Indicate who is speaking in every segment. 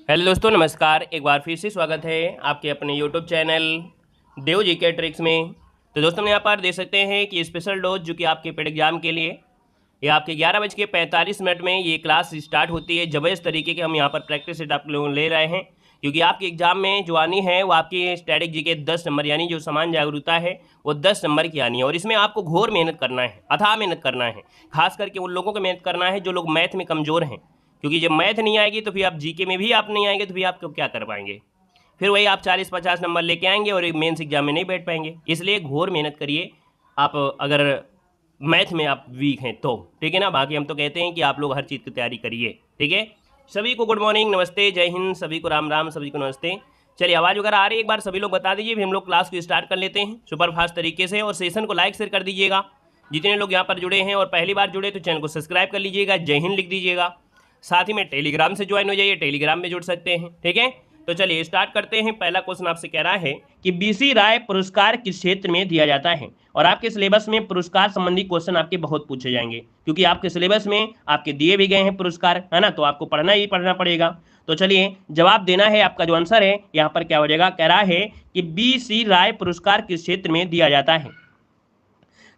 Speaker 1: Hello दोस्तों, नमस्कार। एक बार फिर से स्वागत है आपके अपने यूट्यूब चैनल देव जी के ट्रिक्स में। तो दोस्तों, हम यहाँ पर देख सकते हैं कि स्पेशल डोज जो कि आपके पेड एग्जाम के लिए ये आपके 11:45 में ये क्लास स्टार्ट होती है। ज़बरदस्त तरीके के हम यहाँ पर प्रैक्टिस सेट आप लोगों ले रहे हैं, क्योंकि आपके एग्जाम में जो आनी है वो आपकी स्टैटिक जी के 10 नंबर, यानी जो समान जागरूकता है वो 10 नंबर की आनी है। और इसमें आपको घोर मेहनत करना है, अथाह मेहनत करना है। खास करके उन लोगों को मेहनत करना है जो लोग मैथ में कमज़ोर हैं, क्योंकि जब मैथ नहीं आएगी तो फिर आप जीके में भी आप नहीं आएंगे, तो फिर आप क्या कर पाएंगे। फिर वही आप 40-50 नंबर लेके आएंगे और मेंस एग्जाम में नहीं बैठ पाएंगे। इसलिए घोर मेहनत करिए आप, अगर मैथ में आप वीक हैं तो। ठीक है ना। बाकी हम तो कहते हैं कि आप लोग हर चीज़ की तैयारी करिए। ठीक है। सभी को गुड मॉर्निंग, नमस्ते, जय हिंद, सभी को राम राम, सभी को नमस्ते। चलिए, आवाज़ वगैरह आ रही है एक बार सभी लोग बता दीजिए, फिर हम लोग क्लास को स्टार्ट कर लेते हैं सुपर फास्ट तरीके से। और सेशन को लाइक शेयर कर दीजिएगा। जितने लोग यहाँ पर जुड़े हैं और पहली बार जुड़े तो चैनल को सब्सक्राइब कर लीजिएगा, जय हिंद लिख दीजिएगा। साथ ही में टेलीग्राम से ज्वाइन हो जाइए, टेलीग्राम में जुड़ सकते हैं। ठीक है। तो चलिए स्टार्ट करते हैं। पहला क्वेश्चन आपसे कह रहा है कि बीसी राय पुरस्कार किस क्षेत्र में दिया जाता है। और आपके सिलेबस में पुरस्कार संबंधी क्वेश्चन आपके बहुत पूछे जाएंगे, क्योंकि आपके सिलेबस में आपके दिए भी गए हैं पुरस्कार, है ना। तो आपको पढ़ना ही पढ़ना पड़ेगा। तो चलिए जवाब देना है। आपका जो आंसर है यहाँ पर क्या हो जाएगा, कह रहा है कि बीसी राय पुरस्कार किस क्षेत्र में दिया जाता है।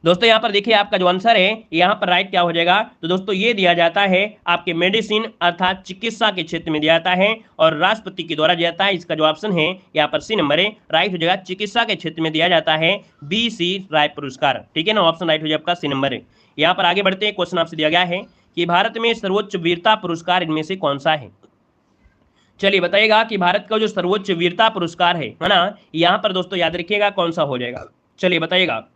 Speaker 1: दोस्तों यहाँ पर देखिए आपका जो आंसर है यहाँ पर राइट क्या हो जाएगा, तो दोस्तों ये दिया जाता है आपके मेडिसिन अर्थात चिकित्सा के क्षेत्र में दिया जाता है और राष्ट्रपति के द्वारा दिया जाता है। इसका जो ऑप्शन है यहाँ पर सी नंबर है, राइट हो जाएगा। चिकित्सा के क्षेत्र में दिया जाता है बीसी राय पुरस्कार। ठीक है ना, ऑप्शन राइट हो जाएगा आपका सी नंबर है। यहाँ पर आगे बढ़ते हैं। क्वेश्चन आपसे दिया गया है कि भारत में सर्वोच्च वीरता पुरस्कार इनमें से कौन सा है। चलिए बताइएगा कि भारत का जो सर्वोच्च वीरता पुरस्कार है ना, यहाँ पर दोस्तों याद रखिएगा कौन सा हो जाएगा। चलिए बताइएगा।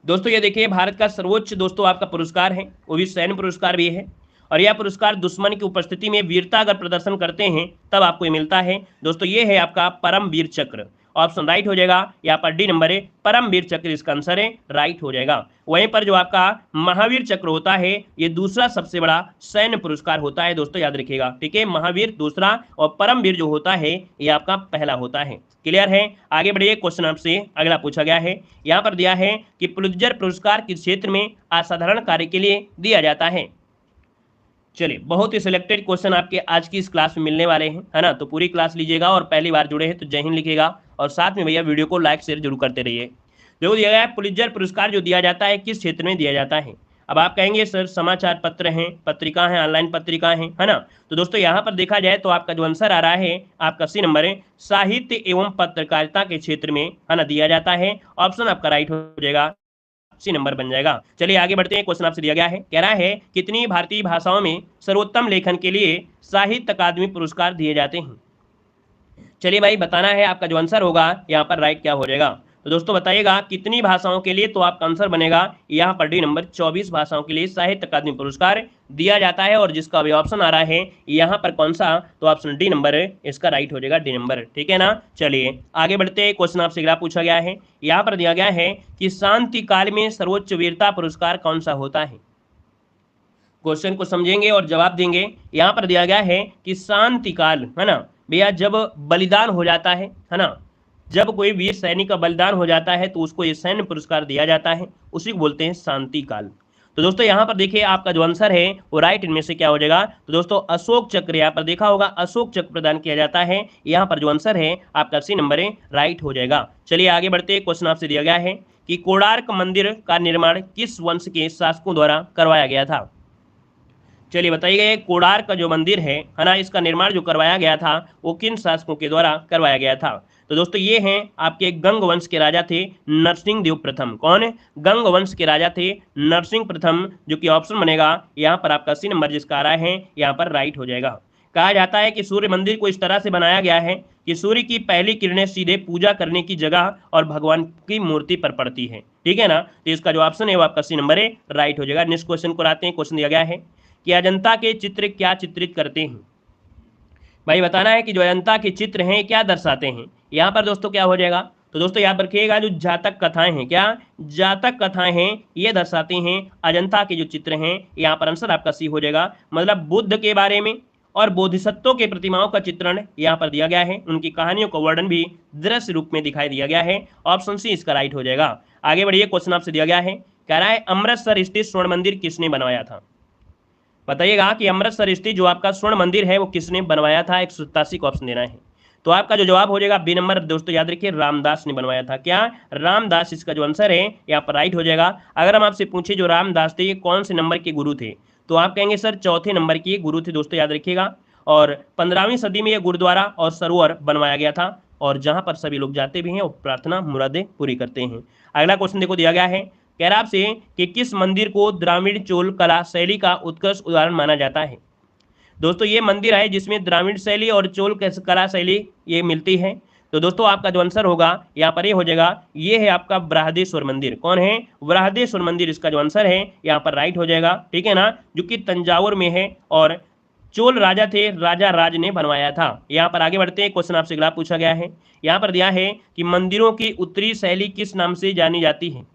Speaker 1: दोस्तों ये देखिए भारत का सर्वोच्च दोस्तों आपका पुरस्कार है, वो भी सैन्य पुरस्कार भी है। और यह पुरस्कार दुश्मन की उपस्थिति में वीरता अगर प्रदर्शन करते हैं तब आपको ये मिलता है। दोस्तों ये है आपका परम वीर चक्र। ऑप्शन राइट हो जाएगा। यहाँ पर डी नंबर है, परम वीर चक्र इसका आंसर है, राइट हो जाएगा। वहीं पर जो आपका महावीर चक्र होता है ये दूसरा सबसे बड़ा सैन्य पुरस्कार होता है, दोस्तों याद रखिएगा। ठीक है, महावीर दूसरा और परमवीर जो होता है ये आपका पहला होता है। क्लियर है। आगे बढ़िए। क्वेश्चन आपसे अगला पूछा गया है, यहाँ पर दिया है कि पुलित्जर पुरस्कार किस क्षेत्र में असाधारण कार्य के लिए दिया जाता है। चलिए बहुत ही सिलेक्टेड क्वेश्चन आपके आज की इस क्लास में मिलने वाले हैं, है ना। तो पूरी क्लास लीजिएगा और पहली बार जुड़े हैं तो जय हिंद लिखिएगा और साथ में भैया वीडियो को लाइक शेयर जरूर करते रहिए। जो दिया गया है पुलित्जर पुरस्कार जो दिया जाता है किस क्षेत्र में दिया जाता है। अब आप कहेंगे सर समाचार पत्र हैं, पत्रिका हैं, ऑनलाइन पत्रिका हैं, है ना। तो दोस्तों यहाँ पर देखा जाए तो आपका जो आंसर आ रहा है आपका सी नंबर है, साहित्य एवं पत्रकारिता के क्षेत्र में, है ना, दिया जाता है। ऑप्शन आपका राइट हो जाएगा, सी नंबर बन जाएगा। चलिए आगे बढ़ते हैं। क्वेश्चन आपसे दिया गया है, कह रहा है कितनी भारतीय भाषाओं में सर्वोत्तम लेखन के लिए साहित्य अकादमी पुरस्कार दिए जाते हैं। चलिए भाई बताना है। आपका जो आंसर होगा यहाँ पर राइट क्या हो जाएगा। तो दोस्तों बताइएगा कितनी भाषाओं के लिए, तो आपका आंसर बनेगा यहाँ पर डी नंबर, 24 भाषाओं के लिए साहित्य अकादमी पुरस्कार दिया जाता है। और जिसका भी ऑप्शन आ रहा है यहाँ पर कौन सा, तो ऑप्शन डी नंबर है, इसका राइट हो जाएगा डी नंबर। ठीक है ना। चलिए आगे बढ़ते हैं। क्वेश्चन आपसे अगला पूछा गया है, यहाँ पर दिया गया है कि शांति काल में सर्वोच्च वीरता पुरस्कार कौन सा होता है। क्वेश्चन को समझेंगे और जवाब देंगे। यहाँ पर दिया गया है कि शांति काल, है ना भैया, जब बलिदान हो जाता है ना, जब कोई वीर सैनिक का बलिदान हो जाता है तो उसको ये सैन्य पुरस्कार दिया जाता है, उसी को बोलते हैं शांति काल। तो दोस्तों यहाँ पर देखिए आपका जो आंसर है वो राइट इनमें से क्या हो जाएगा, तो दोस्तों अशोक चक्र, यहाँ पर देखा होगा अशोक चक्र प्रदान किया जाता है। यहाँ पर जो आंसर है आपका सी नंबर है, राइट हो जाएगा। चलिए आगे बढ़ते हैं। क्वेश्चन आपसे दिया गया है कि कोणार्क मंदिर का निर्माण किस वंश के शासकों द्वारा करवाया गया था। चलिए बताइए कोणार्क का जो मंदिर है ना, इसका निर्माण जो करवाया गया था वो किन शासकों के द्वारा करवाया गया था। तो दोस्तों ये हैं आपके गंग वंश के राजा थे नरसिंह देव प्रथम। कौन है, गंग वंश के राजा थे नरसिंह प्रथम, जो कि ऑप्शन बनेगा यहाँ पर आपका सी नंबर जिसका आ रहा है यहाँ पर राइट हो जाएगा। कहा जाता है कि सूर्य मंदिर को इस तरह से बनाया गया है कि सूर्य की पहली किरणें सीधे पूजा करने की जगह और भगवान की मूर्ति पर पड़ती है। ठीक है ना। तो इसका जो ऑप्शन है वो आपका सी नंबर है, राइट हो जाएगा। नेक्स्ट क्वेश्चन को आते हैं। क्वेश्चन दिया गया है कि अजंता के चित्र क्या चित्रित करते हैं। भाई बताना है कि जो अजंता के चित्र हैं क्या दर्शाते हैं। यहाँ पर दोस्तों क्या हो जाएगा, तो दोस्तों याद रखिएगा जो जातक कथाएं हैं, क्या जातक कथाएं हैं, ये दर्शाती हैं अजंता के जो चित्र हैं। यहाँ पर आंसर आपका सी हो जाएगा, मतलब बुद्ध के बारे में और बोधिसत्वों के प्रतिमाओं का चित्रण यहाँ पर दिया गया है। उनकी कहानियों का वर्णन भी दृश्य रूप में दिखाई दिया गया है। ऑप्शन सी इसका राइट हो जाएगा। आगे बढ़िए। क्वेश्चन आपसे दिया गया है, कह रहा है अमृतसर स्थित स्वर्ण मंदिर किसने बनवाया था। बताइएगा कि अमृतसर स्थित जो आपका स्वर्ण मंदिर है वो किसने बनवाया था, 187 का ऑप्शन देना है। तो आपका जो जवाब हो जाएगा बी नंबर, दोस्तों याद रखिए रामदास ने बनवाया था। क्या, रामदास इसका जो आंसर है यहाँ पर राइट हो जाएगा। अगर हम आपसे पूछे जो रामदास थे ये कौन से नंबर के गुरु थे, तो आप कहेंगे सर चौथे नंबर के गुरु थे, दोस्तों याद रखिएगा। और 15वीं सदी में यह गुरुद्वारा और सरोवर बनवाया गया था, और जहां पर सभी लोग जाते भी हैं और प्रार्थना मुरादें पूरी करते हैं। अगला क्वेश्चन देखो दिया गया है, कह रहा आपसे कि किस मंदिर को द्राविड़ चोल कला शैली का उत्कृष्ट उदाहरण माना जाता है। दोस्तों ये मंदिर है जिसमें द्राविड़ शैली और चोल कला शैली ये मिलती है। तो दोस्तों आपका जो आंसर होगा यहाँ पर ये हो जाएगा, ये है आपका बृहदेश्वर मंदिर। कौन है, बृहदेश्वर मंदिर इसका जो आंसर है यहाँ पर राइट हो जाएगा, ठीक है ना, जो कि तंजावुर में है और चोल राजा थे, राजा राज ने बनवाया था। यहाँ पर आगे बढ़ते हैं, क्वेश्चन आपसे अगला पूछा गया है, यहाँ पर दिया है कि मंदिरों की उत्तरी शैली किस नाम से जानी जाती है।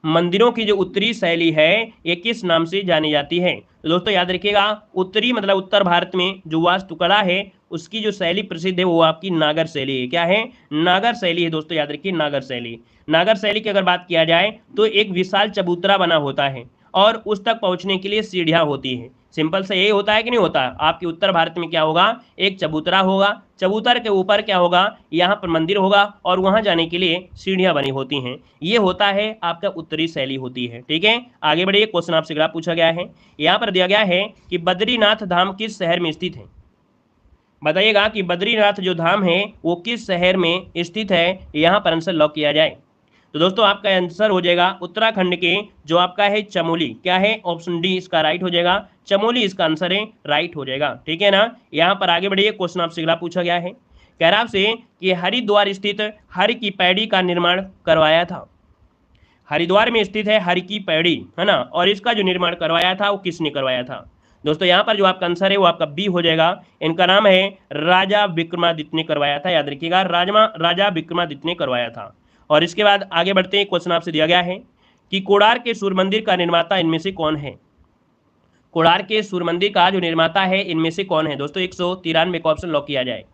Speaker 1: मंदिरों की जो उत्तरी शैली है ये किस नाम से जानी जाती है। तो दोस्तों याद रखिएगा, उत्तरी मतलब उत्तर भारत में जो वास्तुकला है उसकी जो शैली प्रसिद्ध है वो आपकी नागर शैली है। क्या है, नागर शैली है। दोस्तों याद रखिए नागर शैली। नागर शैली की अगर बात किया जाए तो एक विशाल चबूतरा बना होता है और उस तक पहुंचने के लिए सीढ़ियां होती हैं। सिंपल से यही होता है कि नहीं होता। आपके उत्तर भारत में क्या होगा, एक चबूतरा होगा, चबूतर के ऊपर क्या होगा, यहाँ पर मंदिर होगा और वहां जाने के लिए सीढ़ियां बनी होती हैं। ये होता है आपका उत्तरी शैली होती है। ठीक है, आगे बढ़िए, क्वेश्चन आपसे अगला पूछा गया है, यहाँ पर दिया गया है कि बद्रीनाथ धाम किस शहर में स्थित है। बताइएगा कि बद्रीनाथ जो धाम है वो किस शहर में स्थित है, यहाँ पर आंसर लॉक किया जाए। तो दोस्तों आपका आंसर हो जाएगा उत्तराखंड के जो आपका है चमोली। क्या है, ऑप्शन डी इसका राइट हो जाएगा, चमोली इसका आंसर है, राइट हो जाएगा। ठीक है ना, यहाँ पर आगे बढ़िए, क्वेश्चन आपसे अगला पूछा गया है, कह रहा आपसे कि हरिद्वार स्थित हर की पैड़ी का निर्माण करवाया था। हरिद्वार में स्थित है हर की पैड़ी, है ना, और इसका जो निर्माण करवाया था वो किसने करवाया था। दोस्तों यहाँ पर जो आपका आंसर है वो आपका बी हो जाएगा। इनका नाम है राजा विक्रमादित्य ने करवाया था। याद रखिएगा, राजा विक्रमादित्य ने करवाया था। और इसके बाद आगे बढ़ते हैं, क्वेश्चन आपसे दिया गया है कि कोणार्क के सूर्य मंदिर का निर्माता इनमें से कौन है। कोणार्क के सूर्य मंदिर का जो निर्माता है इनमें से कौन है। दोस्तों 193 का ऑप्शन लॉक किया जाए।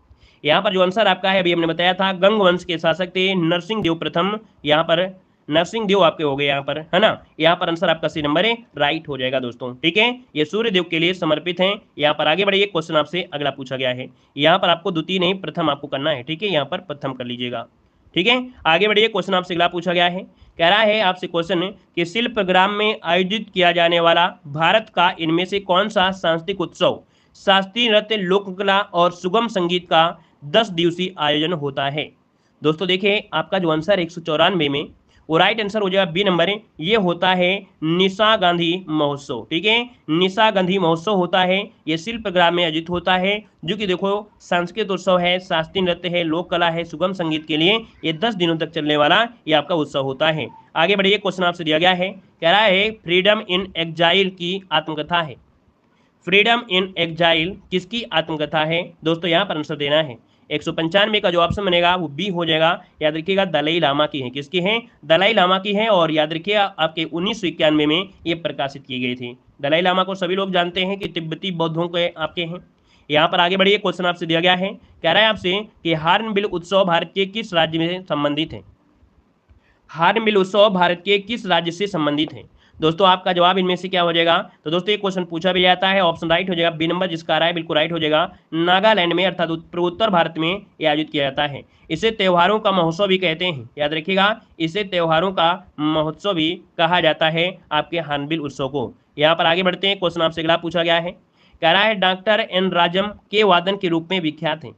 Speaker 1: यहाँ पर जो आंसर आपका है अभी हमने बताया था, गंग वंश के शासक थे नरसिंह देव प्रथम। यहाँ पर नरसिंह देव आपके हो गए यहाँ पर, है ना। यहाँ पर आंसर आपका सी नंबर है, राइट हो जाएगा दोस्तों। ठीक है, ये सूर्य देव के लिए समर्पित हैं। यहाँ पर आगे बढ़िए, क्वेश्चन आपसे अगला पूछा गया है। यहाँ पर आपको द्वितीय नहीं प्रथम आपको करना है। ठीक है, यहाँ पर प्रथम कर लीजिएगा। ठीक है, आगे बढ़िए, क्वेश्चन आपसे अगला पूछा गया है, कह रहा है आपसे क्वेश्चन कि शिल्पग्राम में आयोजित किया जाने वाला भारत का इनमें से कौन सा सांस्कृतिक उत्सव शास्त्रीय नृत्य, लोककला और सुगम संगीत का 10 दिवसीय आयोजन होता है। दोस्तों देखिए आपका जो आंसर 194 में वो राइट आंसर हो जाएगा बी नंबर है, ये होता है निशा गांधी महोत्सव। ठीक है, निशा गांधी महोत्सव होता है, ये शिल्पग्राम में आयोजित होता है, जो कि देखो सांस्कृतिक उत्सव है, शास्त्रीय नृत्य है, लोक कला है, सुगम संगीत के लिए ये 10 दिनों तक चलने वाला ये आपका उत्सव होता है। आगे बढ़िए, क्वेश्चन आपसे दिया गया है, कह रहा है फ्रीडम इन एग्जाइल की आत्मकथा है। फ्रीडम इन एग्जाइल किसकी आत्मकथा है। दोस्तों यहाँ पर आंसर देना है, 195 का जो ऑप्शन बनेगा वो बी हो जाएगा। याद रखिएगा दलाई लामा की है, किसकी है, दलाई लामा की है। और याद रखिएगा आपके 1991 में ये प्रकाशित की गई थी। दलाई लामा को सभी लोग जानते हैं कि तिब्बती बौद्धों के आपके हैं। यहाँ पर आगे बढ़िए, क्वेश्चन आपसे दिया गया है, कह रहा है आपसे कि हार्नबिल उत्सव भारत के किस राज्य में संबंधित है। हार्नबिल उत्सव भारत के किस राज्य से संबंधित है। दोस्तों आपका जवाब इनमें से क्या हो जाएगा। तो दोस्तों ये क्वेश्चन पूछा भी जाता है, ऑप्शन राइट हो जाएगा, बी नंबर जिसका आ रहा है बिल्कुल राइट हो जाएगा। नागालैंड में अर्थात पूर्वोत्तर भारत में ये आयोजित किया जाता है। इसे त्योहारों का महोत्सव भी कहते हैं। याद रखिएगा, इसे त्योहारों का महोत्सव भी कहा जाता है आपके हार्नबिल उत्सव को। यहाँ पर आगे बढ़ते हैं, क्वेश्चन आपसे अगला पूछा गया है, कह रहा है डॉक्टर एन राजम के वादन के रूप में विख्यात हैं।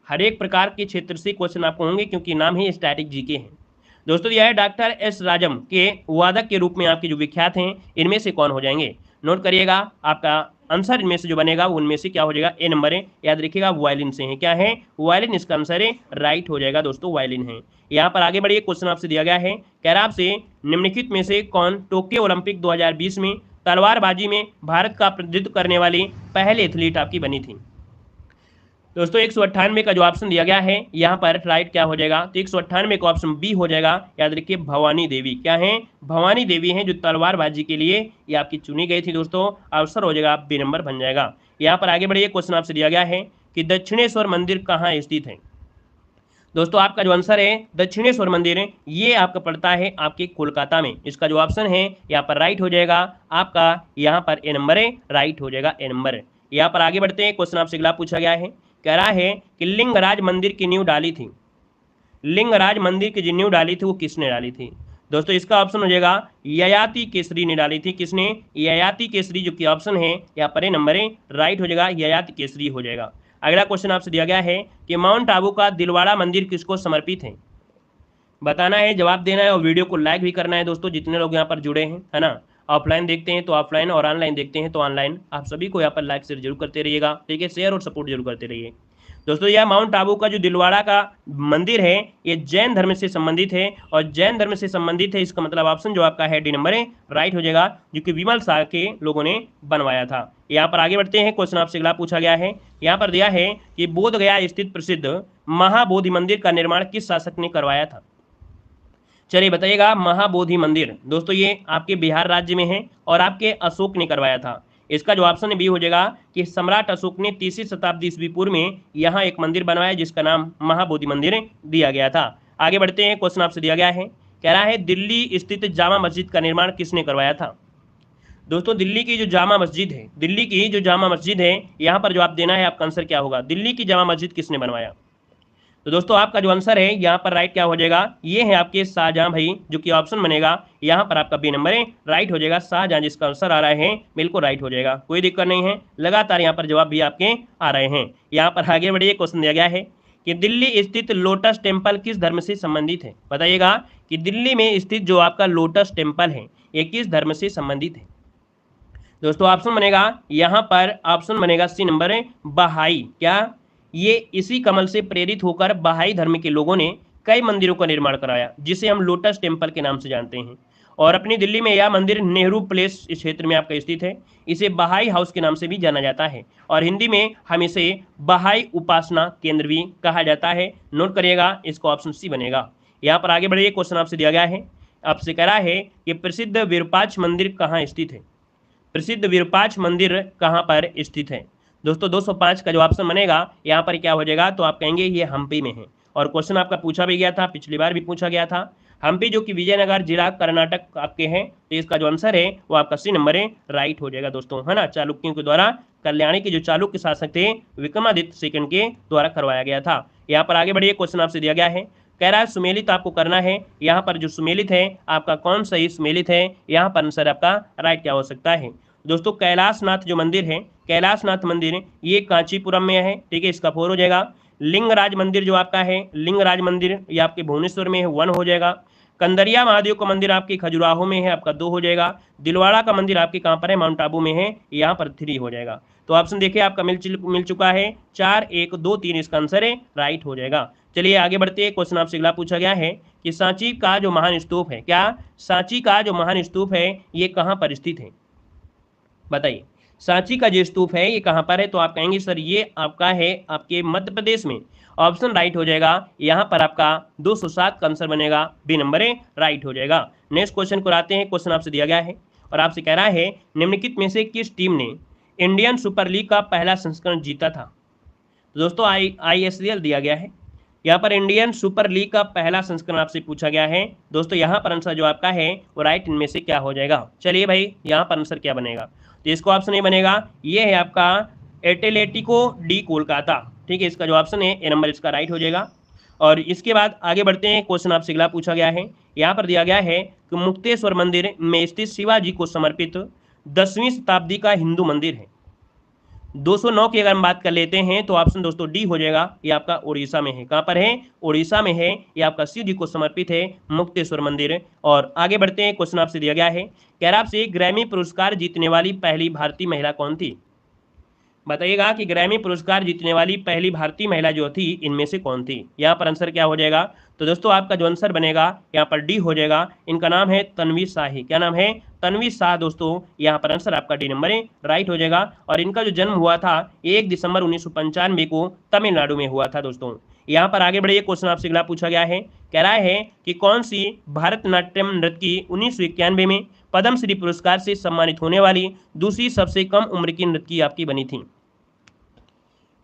Speaker 1: हर एक प्रकार के क्षेत्र से क्वेश्चन आपको होंगे क्योंकि नाम ही स्टैटिक जीके हैं। दोस्तों यह है डॉक्टर एस राजम के वादक के रूप में आपके जो विख्यात हैं इनमें से कौन हो जाएंगे। नोट करिएगा, आपका आंसर इनमें से जो बनेगा वो उनमें से क्या हो जाएगा, ए नंबर है। याद रखिएगा वायलिन से है। क्या है, वायलिन इसका आंसर है, राइट हो जाएगा दोस्तों, वायलिन है। यहाँ पर आगे बढ़िए, क्वेश्चन आपसे दिया गया है, कह रहा आपसे निम्नलिखित में से कौन टोक्यो ओलंपिक 2020 में तलवारबाजी में भारत का प्रतिनिधित्व करने वाली पहले एथलीट आपकी बनी थी। दोस्तों 198 का जो ऑप्शन दिया गया है यहाँ पर राइट क्या हो जाएगा, तो 198 का ऑप्शन बी हो जाएगा। याद रखिए भवानी देवी। क्या है, भवानी देवी हैं जो तलवारबाजी के लिए ये आपकी चुनी गई थी। दोस्तों आंसर हो जाएगा बी नंबर बन जाएगा। यहाँ पर आगे बढ़िए, क्वेश्चन आपसे दिया गया है कि दक्षिणेश्वर मंदिर कहाँ स्थित है। दोस्तों आपका जो आंसर है दक्षिणेश्वर मंदिर है, ये आपका पड़ता है आपके कोलकाता में। इसका जो ऑप्शन है यहाँ पर राइट हो जाएगा आपका, यहाँ पर ए नंबर है, राइट हो जाएगा ए नंबर। यहाँ पर आगे बढ़ते हैं, क्वेश्चन आपसे अगला पूछा गया है, कह रहा है कि लिंगराज मंदिर की नींव डाली थी, लिंगराज मंदिर की जो नींव डाली थी वो किसने डाली थी? दोस्तों इसका ऑप्शन हो जाएगा ययाति केसरी ने डाली थी। किसने? ययाति केसरी, जो कि ऑप्शन है यहाँ पर ए नंबर है, राइट हो जाएगा, ययाति केसरी हो जाएगा। अगला क्वेश्चन आपसे दिया गया है कि माउंट आबू का दिलवाड़ा मंदिर किसको समर्पित है? बताना है, जवाब देना है और वीडियो को लाइक भी करना है दोस्तों, जितने लोग यहाँ पर जुड़े हैं, है ना। ऑफलाइन देखते हैं तो ऑफलाइन और ऑनलाइन देखते हैं तो ऑनलाइन, आप सभी को यहाँ पर लाइक शेयर जरूर करते रहिएगा, ठीक है, शेयर और सपोर्ट जरूर करते रहिए। दोस्तों यह माउंट आबू का जो दिलवाड़ा का मंदिर है ये जैन धर्म से संबंधित है, और जैन धर्म से संबंधित है, इसका मतलब ऑप्शन जो आपका है डी नंबर है, राइट हो जाएगा, जो कि विमल शाह के लोगों ने बनवाया था। यहाँ पर आगे बढ़ते हैं, क्वेश्चन आपसे अगला पूछा गया है, यहाँ पर दिया है कि बोध गया स्थित प्रसिद्ध महाबोधि मंदिर का निर्माण किस शासक ने करवाया था? चलिए बताइएगा, महाबोधि मंदिर दोस्तों ये आपके बिहार राज्य में है और आपके अशोक ने करवाया था। इसका जो ऑप्शन बी हो जाएगा कि सम्राट अशोक ने 3वीं शताब्दी ईस्वी पूर्व में यहाँ एक मंदिर बनवाया जिसका नाम महाबोधि मंदिर दिया गया था। आगे बढ़ते हैं, क्वेश्चन आपसे दिया गया है, कह रहा है दिल्ली स्थित जामा मस्जिद का निर्माण किसने करवाया था? दोस्तों दिल्ली की जो जामा मस्जिद है, दिल्ली की जो जामा मस्जिद है, यहाँ पर जो आप देना है आपका आंसर क्या होगा, दिल्ली की जामा मस्जिद किसने बनवाया? तो दोस्तों आपका जो आंसर है यहाँ पर राइट क्या हो जाएगा, ये है आपके शाहजहां भाई, जो कि ऑप्शन बनेगा यहाँ पर आपका बी नंबर है, राइट हो जाएगा, शाहजहां जिसका आंसर आ रहा है बिल्कुल राइट हो जाएगा, कोई दिक्कत नहीं है, लगातार यहाँ पर जवाब भी आपके आ रहे हैं। यहाँ पर आगे बढ़िए, क्वेश्चन दिया गया है कि दिल्ली स्थित लोटस टेम्पल किस धर्म से संबंधित है? बताइएगा कि दिल्ली में स्थित जो आपका लोटस टेम्पल है ये किस धर्म से संबंधित है? दोस्तों ऑप्शन बनेगा यहाँ पर, ऑप्शन बनेगा सी नंबर है, बहाई। क्या? ये इसी कमल से प्रेरित होकर बहाई धर्म के लोगों ने कई मंदिरों का निर्माण कराया जिसे हम लोटस टेम्पल के नाम से जानते हैं, और अपनी दिल्ली में यह मंदिर नेहरू प्लेस इस क्षेत्र में आपका स्थित है। इसे बहाई हाउस के नाम से भी जाना जाता है और हिंदी में हम इसे बहाई उपासना केंद्र भी कहा जाता है। नोट करिएगा, इसका ऑप्शन सी बनेगा। यहाँ पर आगे बढ़िए, क्वेश्चन आपसे दिया गया है, आपसे कह रहा है कि प्रसिद्ध विरूपाक्ष मंदिर कहाँ स्थित है? प्रसिद्ध विरूपाक्ष मंदिर कहाँ पर स्थित है? दोस्तों 205 का जो ऑप्शन बनेगा यहाँ पर क्या हो जाएगा, तो आप कहेंगे ये हम्पी में है, और क्वेश्चन आपका पूछा भी गया था, पिछली बार भी पूछा गया था, हम्पी जो कि विजयनगर जिला कर्नाटक आपके हैं, तो इसका जो आंसर है वो आपका सी नंबर है, राइट हो जाएगा दोस्तों, है ना। चालुक्यों के द्वारा कल्याणी के जो चालुक्य शासक थे विक्रमादित्य सेकंड के द्वारा करवाया गया था। यहाँ पर आगे बढ़िए, क्वेश्चन आपसे दिया गया है, कह रहा है सुमेलित आपको करना है। यहाँ पर जो सुमेलित है आपका कौन सही सुमेलित है, यहाँ पर आंसर आपका राइट क्या हो सकता है? दोस्तों कैलाशनाथ जो मंदिर है, कैलाशनाथ मंदिर ये कांचीपुरम में है, ठीक है, इसका 4 हो जाएगा। लिंगराज मंदिर जो आपका है, लिंगराज मंदिर ये आपके भुवनेश्वर में है, 1 हो जाएगा। कंदरिया महादेव का मंदिर आपके खजुराहो में है, आपका 2 हो जाएगा। दिलवाड़ा का मंदिर आपके कहाँ पर है, माउंट आबू में है, यहाँ पर 3 हो जाएगा। तो ऑप्शन देखिए आपका मिल चुका है 4, 1, 2, 3, इसका आंसर है, राइट हो जाएगा। चलिए आगे बढ़ते हैं, क्वेश्चन आपसे अगला पूछा गया है कि सांची का जो महान स्तूप है, क्या सांची का जो महान स्तूप है ये कहाँ पर स्थित है? बताइए, सांची का जो स्तूप है ये कहाँ पर है? तो आप कहेंगे सर ये आपका है आपके मध्य प्रदेश में, ऑप्शन राइट हो जाएगा, यहाँ पर आपका 207 का आंसर बनेगा, बी नंबर है, राइट हो जाएगा। नेक्स्ट क्वेश्चन को आते हैं, क्वेश्चन आपसे दिया गया है और आपसे कह रहा है निम्नलिखित में से किस टीम ने इंडियन सुपर लीग का पहला संस्करण जीता था? तो दोस्तों ISL दिया गया है, यहाँ पर इंडियन सुपर लीग का पहला संस्करण आपसे पूछा गया है। दोस्तों यहाँ पर आंसर जो आपका है वो राइट इनमें से क्या हो जाएगा? चलिए भाई यहाँ पर आंसर क्या बनेगा, तो इसको ऑप्शन नहीं बनेगा, ये है आपका एटलेटिको डी कोलकाता, ठीक है, इसका जो ऑप्शन है ए नंबर इसका राइट हो जाएगा। और इसके बाद आगे बढ़ते हैं, क्वेश्चन आपसे अगला पूछा गया है, यहाँ पर दिया गया है कि मुक्तेश्वर मंदिर में स्थित शिवाजी को समर्पित 10वीं शताब्दी का हिंदू मंदिर है। 209 की अगर हम बात कर लेते हैं तो ऑप्शन दोस्तों डी हो जाएगा, ये आपका उड़ीसा में है। कहाँ पर है? उड़ीसा में है, ये आपका शिव जी को समर्पित है मुक्तेश्वर मंदिर। और आगे बढ़ते हैं, क्वेश्चन आपसे दिया गया है, कह रहा आपसे ग्रैमी पुरस्कार जीतने वाली पहली भारतीय महिला कौन थी? बताइएगा कि ग्रैमी पुरस्कार जीतने वाली पहली भारतीय महिला जो थी इनमें से कौन थी? यहाँ पर आंसर क्या हो जाएगा? तो दोस्तों आपका जो आंसर बनेगा यहाँ पर डी हो जाएगा, इनका नाम है तन्वी शाही। क्या नाम है? तन्वी शाह। दोस्तों यहाँ पर आंसर आपका डी नंबर है, राइट हो जाएगा। और इनका जो जन्म हुआ था 1 दिसंबर 1995 को तमिलनाडु में हुआ था। दोस्तों यहाँ पर आगे बढ़िए, क्वेश्चन आपसे अगला पूछा गया है, कह रहा है कि कौन सी भारतनाट्यम नृत्य की 1991 में पद्मश्री पुरस्कार से सम्मानित होने वाली दूसरी सबसे कम उम्र की नृत्य आपकी बनी थी?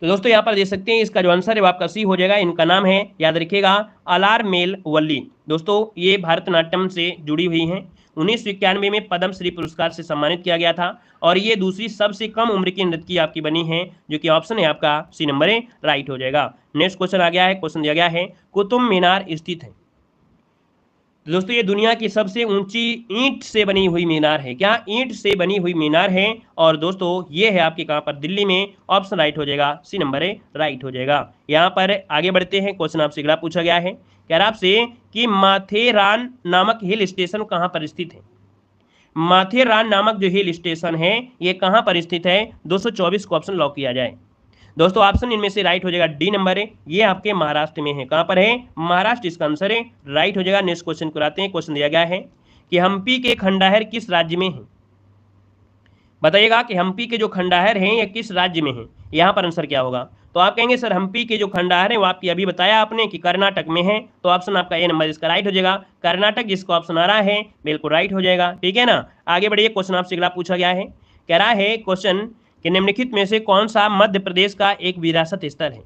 Speaker 1: तो दोस्तों यहाँ पर देख सकते हैं इसका जो आंसर है वो आपका सी हो जाएगा। इनका नाम है, याद रखिएगा, अलारमेल वल्ली। दोस्तों ये भारतनाट्यम से जुड़ी हुई हैं। 1991 में पद्मश्री पुरस्कार से सम्मानित किया गया था और ये दूसरी सबसे कम उम्र की नर्तकी आपकी बनी है, जो कि ऑप्शन है आपका सी नंबर है, राइट हो जाएगा। नेक्स्ट क्वेश्चन आ गया है, क्वेश्चन दिया गया है कुतुब मीनार स्थित है। तो दोस्तों ये दुनिया की सबसे ऊंची ईंट से बनी हुई मीनार है। क्या? ईंट से बनी हुई मीनार है। और दोस्तों ये है आपके कहां पर? दिल्ली में। ऑप्शन राइट हो जाएगा, सी नंबर है, राइट हो जाएगा। यहाँ पर आगे बढ़ते हैं, क्वेश्चन आपसे अगला पूछा गया है, कह रहा आपसे कि माथेरान नामक हिल स्टेशन कहां पर स्थित है। माथेरान नामक जो हिल स्टेशन है ये कहां पर स्थित है? 224 को ऑप्शन लॉक किया जाए। दोस्तों ऑप्शन इनमें से राइट हो जाएगा, डी नंबर है, ये आपके महाराष्ट्र में है। कहां पर है? महाराष्ट्र इसका आंसर है, राइट हो जाएगा। नेक्स्ट क्वेश्चन को आते हैं। क्वेश्चन दिया गया है कि हम्पी के खंडहर किस राज्य में है। बताइएगा कि हम्पी के जो खंडहर हैं ये किस राज्य में है। यहाँ पर आंसर क्या होगा? तो आप कहेंगे सर हम्पी के जो खंडहर है वो आपकी अभी बताया आपने कि कर्नाटक में है, तो ऑप्शन आपका ए नंबर इसका राइट हो जाएगा। कर्नाटक जिसका ऑप्शन आ रहा है बिल्कुल राइट हो जाएगा, ठीक है ना। आगे बढ़िए, क्वेश्चन आपसे अगला पूछा गया है, कह रहा है क्वेश्चन कि निम्नलिखित में से कौन सा मध्य प्रदेश का एक विरासत स्थल है।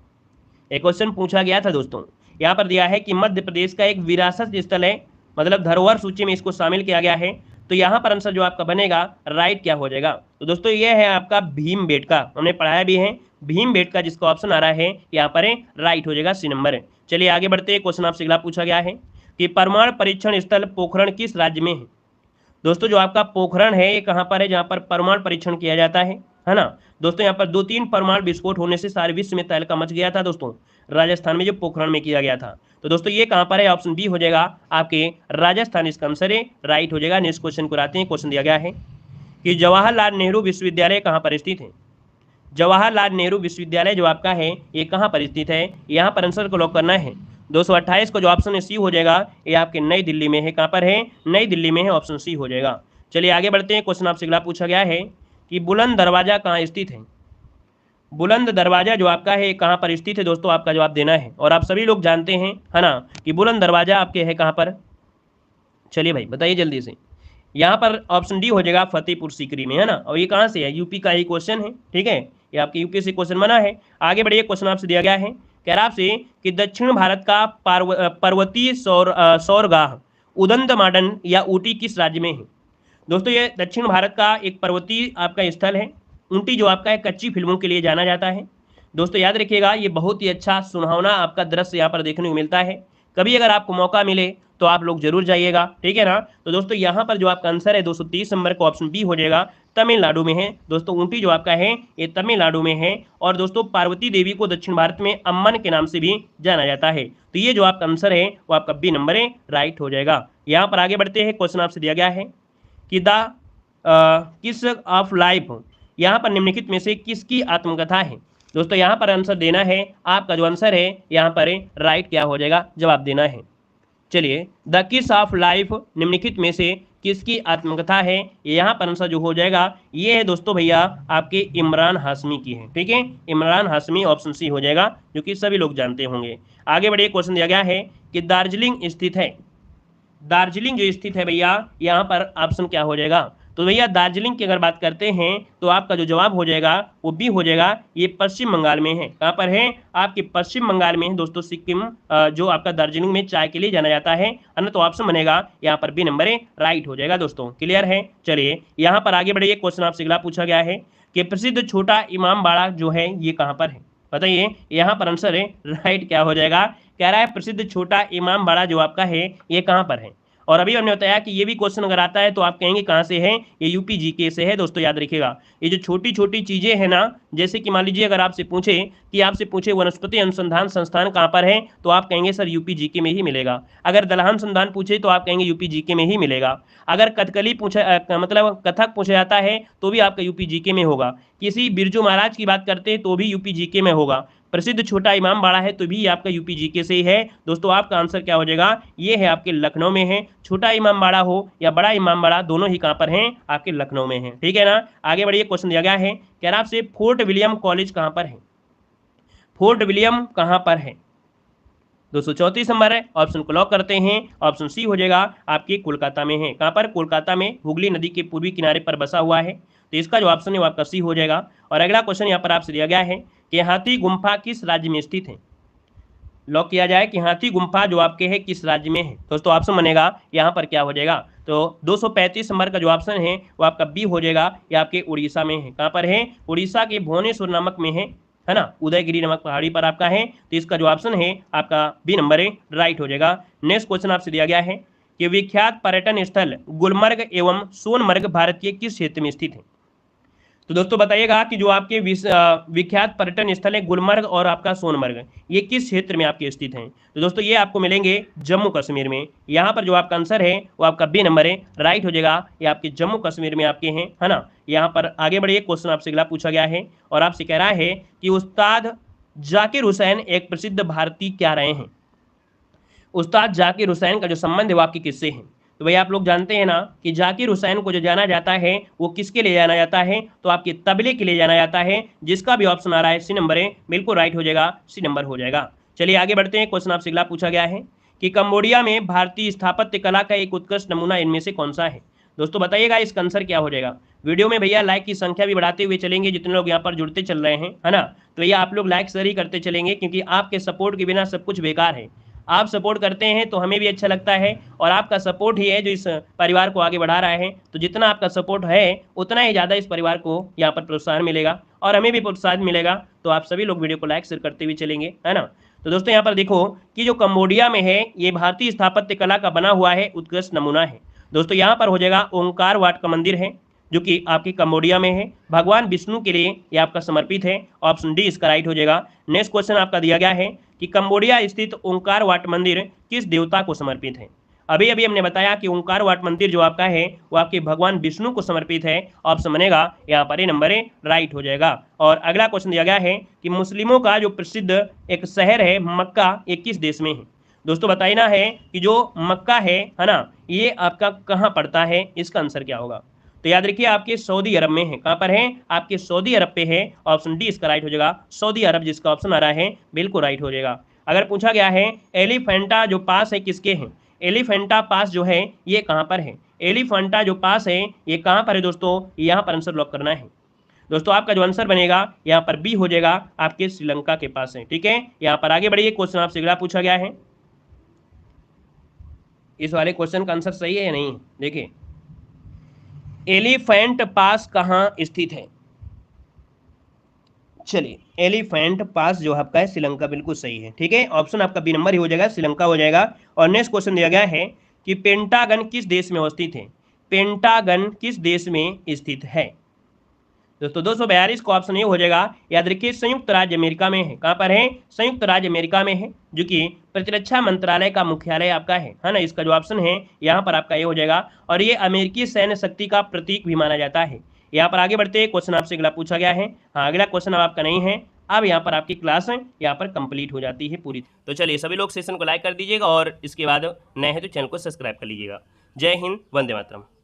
Speaker 1: एक क्वेश्चन पूछा गया था दोस्तों, यहाँ पर दिया है कि मध्य प्रदेश का एक विरासत स्थल है, मतलब धरोहर सूची में इसको शामिल किया गया है। तो यहाँ पर आंसर जो आपका बनेगा राइट क्या हो जाएगा? तो दोस्तों ये है आपका भीमबेटका, हमने पढ़ाया भी है, भीमबेटका जिसका ऑप्शन आ रहा है यहाँ पर है, राइट हो जाएगा, सी नंबर है। चलिए आगे बढ़ते हैं, क्वेश्चन आपसे अगला पूछा गया है कि परमाणु परीक्षण स्थल पोखरण किस राज्य में है। दोस्तों जो आपका पोखरण है ये कहाँ पर है? जहाँ पर परमाणु परीक्षण किया जाता है ना। दोस्तों यहाँ पर 2-3 परमाणु विस्फोट होने से सारे विश्व में तहलका मच गया था दोस्तों, राजस्थान में जो पोखरण में किया गया था। तो दोस्तों ये कहाँ पर है? ऑप्शन बी हो जाएगा आपके राजस्थान इसका आंसर है, राइट हो जाएगा। नेक्स्ट क्वेश्चन को आते हैं। क्वेश्चन दिया गया है कि जवाहरलाल नेहरू विश्वविद्यालय कहाँ पर स्थित है। जवाहरलाल नेहरू विश्वविद्यालय जो आपका है ये कहाँ पर स्थित है? यहाँ पर आंसर को लॉक करना है। 228 को जो ऑप्शन है सी हो जाएगा, ये आपके नई दिल्ली में है। कहाँ पर है? नई दिल्ली में है, ऑप्शन सी हो जाएगा। चलिए आगे बढ़ते हैं, क्वेश्चन आपसे अगला पूछा गया है कि बुलंद दरवाजा कहाँ स्थित है। बुलंद दरवाजा जो आपका है कहाँ पर स्थित है? दोस्तों आपका जवाब देना है, और आप सभी लोग जानते हैं है ना कि बुलंद दरवाजा आपके है कहाँ पर। चलिए भाई बताइए जल्दी से। यहाँ पर ऑप्शन डी हो जाएगा, फतेहपुर सीकरी में, है ना। और ये कहाँ से है? यूपी का ही क्वेश्चन है, ठीक है, ये आपके यूपी से क्वेश्चन बना है। आगे बढ़िए, क्वेश्चन आपसे दिया गया है, कह रहा आपसे कि दक्षिण भारत का पर्वतीय सौरगाह उदंतमाडन या ऊटी किस राज्य में है। दोस्तों ये दक्षिण भारत का एक पर्वतीय आपका स्थल है। ऊटी जो आपका है कच्ची फिल्मों के लिए जाना जाता है। दोस्तों याद रखिएगा ये बहुत ही अच्छा सुहावना आपका दृश्य यहाँ पर देखने को मिलता है। कभी अगर आपको मौका मिले तो आप लोग जरूर जाइएगा, ठीक है ना। तो दोस्तों यहाँ पर जो आपका आंसर है 230 नंबर का ऑप्शन बी हो जाएगा, तमिलनाडु में है। दोस्तों ऊटी जो आपका है ये तमिलनाडु में है। और दोस्तों पार्वती देवी को दक्षिण भारत में अम्मन के नाम से भी जाना जाता है। तो ये जो आपका आंसर है वो आपका बी नंबर है, राइट हो जाएगा। यहाँ पर आगे बढ़ते हैं, क्वेश्चन आपसे दिया गया है कि द किस ऑफ लाइफ, यहाँ पर निम्नलिखित में से किसकी आत्मकथा है। दोस्तों यहाँ पर आंसर देना है, आपका जो आंसर है यहाँ पर राइट क्या हो जाएगा, जवाब देना है। चलिए द किस ऑफ लाइफ निम्नलिखित में से किसकी आत्मकथा है, यहाँ पर आंसर जो हो जाएगा ये है दोस्तों भैया आपके इमरान हाशमी की है, ठीक है, इमरान हाशमी, ऑप्शन सी हो जाएगा, जो कि सभी लोग जानते होंगे। आगे बढ़िए, क्वेश्चन दिया गया है कि दार्जिलिंग स्थित है। दार्जिलिंग जो स्थित है भैया यहाँ पर ऑप्शन क्या हो जाएगा। तो भैया दार्जिलिंग की अगर बात करते हैं तो आपका जो जवाब हो जाएगा वो बी हो जाएगा, ये पश्चिम बंगाल में है। कहाँ पर है? आपके पश्चिम बंगाल में है दोस्तों, सिक्किम जो आपका दार्जिलिंग में चाय के लिए जाना जाता है ना। तो ऑप्शन बनेगा यहाँ पर बी नंबर है, राइट हो जाएगा दोस्तों, क्लियर है। चलिए यहाँ पर आगे बढ़िए, क्वेश्चन आपसे अगला पूछा गया है कि प्रसिद्ध छोटा इमाम बाड़ा जो है ये कहाँ पर है। बताइए, यहाँ पर आंसर है राइट क्या हो जाएगा, कह रहा है प्रसिद्ध छोटा इमाम बाड़ा जो आपका है ये कहाँ पर है। और अभी हमने बताया कि ये भी क्वेश्चन अगर आता है तो आप कहेंगे कहाँ से है, ये यूपी जीके से है। दोस्तों याद रखिएगा ये जो छोटी छोटी चीजें हैं ना, जैसे कि मान लीजिए अगर आपसे पूछे वनस्पति अनुसंधान संस्थान कहाँ पर है, तो आप कहेंगे सर यूपी जीके में ही मिलेगा। अगर दलहन संस्थान पूछे तो आप कहेंगे यूपी जीके में ही मिलेगा। अगर कथकली मतलब कथक पूछा जाता है तो भी आपका यूपी जीके में होगा। किसी बिरजू महाराज की बात करते हैं तो भी यूपी जीके में होगा। प्रसिद्ध छोटा इमाम बाड़ा है तो भी आपका यूपी जीके से ही है। दोस्तों आपका आंसर क्या हो जाएगा, ये है आपके लखनऊ में है। छोटा इमाम बाड़ा हो या बड़ा इमाम बाड़ा, दोनों ही कहाँ पर हैं, आपके लखनऊ में है, ठीक है ना। आगे बढ़िए, क्वेश्चन दिया गया है, कह रहा आपसे फोर्ट विलियम कॉलेज कहाँ पर है। फोर्ट विलियम कहाँ पर है? 234 नंबर है, ऑप्शन को लॉक करते हैं। ऑप्शन सी हो जाएगा आपके कोलकाता में है। कहाँ पर? कोलकाता में, हुगली नदी के पूर्वी किनारे पर बसा हुआ है। तो इसका जो ऑप्शन है वो आपका सी हो जाएगा। और अगला क्वेश्चन यहाँ पर आपसे दिया गया है कि हाथी गुम्फा किस राज्य में स्थित है। लॉक किया जाए कि हाथी गुम्फा जो आपके है किस राज्य में है। दोस्तों ऑप्शन बनेगा यहाँ पर क्या हो जाएगा, तो 235 नंबर का जो ऑप्शन है वो आपका बी हो जाएगा। ये आपके उड़ीसा में है। कहाँ पर है, उड़ीसा के भुवनेश्वर नामक में है ना, उदयगिरी नामक पहाड़ी पर आपका है। तो इसका जो ऑप्शन है आपका बी नंबर है, राइट हो जाएगा। नेक्स्ट क्वेश्चन आपसे दिया गया है कि विख्यात पर्यटन स्थल गुलमर्ग एवं सोनमर्ग भारत के किस क्षेत्र में स्थित है। तो दोस्तों बताइएगा कि जो आपके विख्यात पर्यटन स्थल है गुलमर्ग और आपका सोनमर्ग, ये किस क्षेत्र में आपके स्थित हैं। तो दोस्तों ये आपको मिलेंगे जम्मू कश्मीर में। यहाँ पर जो आपका आंसर है वो आपका बी नंबर है, राइट हो जाएगा। ये आपके जम्मू कश्मीर में आपके हैं, है ना। यहाँ पर आगे बढ़िए, क्वेश्चन आपसे अगला पूछा गया है और आपसे कह रहा है कि उस्ताद जाकिर हुसैन एक प्रसिद्ध भारतीय क्या रहे हैं। उस्ताद जाकिर हुसैन का जो संबंध है वो आपके किससे है। तो भाई आप लोग जानते हैं ना कि जाकिर हुसैन को जो जाना जाता है वो किसके लिए जाना जाता है, तो आपके तबले के लिए जाना जाता है। जिसका भी ऑप्शन आ रहा है सी नंबर है, बिल्कुल राइट हो जाएगा, सी नंबर हो जाएगा। चलिए आगे बढ़ते हैं। क्वेश्चन आपसे अगला पूछा गया है कि कंबोडिया में भारतीय स्थापत्य कला का एक उत्कृष्ट नमूना इनमें से कौन सा है। दोस्तों बताइएगा इसका आंसर क्या हो जाएगा। वीडियो में भैया लाइक की संख्या भी बढ़ाते हुए चलेंगे, जितने लोग यहाँ पर जुड़ते चल रहे हैं, है ना। तो भैया आप लोग लाइक शेयर ही करते चलेंगे, क्योंकि आपके सपोर्ट के बिना सब कुछ बेकार है। आप सपोर्ट करते हैं तो हमें भी अच्छा लगता है, और आपका सपोर्ट ही है जो इस परिवार को आगे बढ़ा रहा है। तो जितना आपका सपोर्ट है उतना ही ज़्यादा इस परिवार को यहाँ पर प्रोत्साहन मिलेगा और हमें भी प्रोत्साहन मिलेगा। तो आप सभी लोग वीडियो को लाइक शेयर करते हुए चलेंगे, है ना। तो दोस्तों यहाँ पर देखो कि जो कंबोडिया में है ये भारतीय स्थापत्य कला का बना हुआ है उत्कृष्ट नमूना है। दोस्तों यहाँ पर हो जाएगा ओंकार वाट का मंदिर है, जो कि आपकी कंबोडिया में है। भगवान विष्णु के लिए ये आपका समर्पित है। ऑप्शन डी इसका राइट हो जाएगा। नेक्स्ट क्वेश्चन आपका दिया गया है कि कंबोडिया स्थित ओंकार वाट मंदिर किस देवता को समर्पित है। अभी अभी हमने बताया कि ओंकार वाट मंदिर जो आपका है वो आपके भगवान विष्णु को समर्पित है। ऑप्शन बनेगा यहाँ पर ये नंबर है, राइट हो जाएगा। और अगला क्वेश्चन दिया गया है कि मुस्लिमों का जो प्रसिद्ध एक शहर है मक्का, ये किस देश में है। दोस्तों बताना है कि जो मक्का है ना, ये आपका कहाँ पड़ता है, इसका आंसर क्या होगा। तो याद रखिए आपके सऊदी अरब में है। कहाँ पर है, आपके सऊदी अरब पे है। ऑप्शन डी इसका राइट हो जाएगा, सऊदी अरब जिसका ऑप्शन आ रहा है बिल्कुल राइट हो जाएगा। अगर पूछा गया है एलिफेंटा जो पास है किसके हैं, एलिफेंटा पास जो है ये कहाँ पर है, एलिफेंटा जो पास है ये कहाँ पर है दोस्तों, यहाँ पर आंसर लॉक करना है। दोस्तों आपका जो आंसर बनेगा यहाँ पर बी हो जाएगा, आपके श्रीलंका के पास है। ठीक है, यहाँ पर आगे बढ़िए। क्वेश्चन आपसे अगला पूछा गया है, इस वाले क्वेश्चन का आंसर सही है या नहीं। देखिए एलिफेंट पास कहाँ स्थित है। चलिए एलिफेंट पास जो आपका है श्रीलंका, बिल्कुल सही है। ठीक है, ऑप्शन आपका बी नंबर ही हो जाएगा, श्रीलंका हो जाएगा। और नेक्स्ट क्वेश्चन दिया गया है कि पेंटागन किस देश में अवस्थित है, पेंटागन किस देश में स्थित है। दोस्तों 242 का ऑप्शन ये हो जाएगा। याद रखिए संयुक्त राज्य अमेरिका में है। कहाँ पर है, संयुक्त राज्य अमेरिका में है, जो कि प्रतिरक्षा मंत्रालय का मुख्यालय आपका है ना। इसका जो ऑप्शन है यहाँ पर आपका ये हो जाएगा। और ये अमेरिकी सैन्य शक्ति का प्रतीक भी माना जाता है। यहाँ पर आगे बढ़ते हैं। क्वेश्चन आपसे अगला पूछा गया है। हाँ अगला क्वेश्चन अब आपका नहीं है, अब यहाँ पर आपकी क्लास यहाँ पर कंप्लीट हो जाती है पूरी। तो चलिए सभी लोग सेशन को लाइक कर दीजिएगा और इसके बाद नए हैं तो चैनल को सब्सक्राइब कर लीजिएगा। जय हिंद, वंदे मातरम।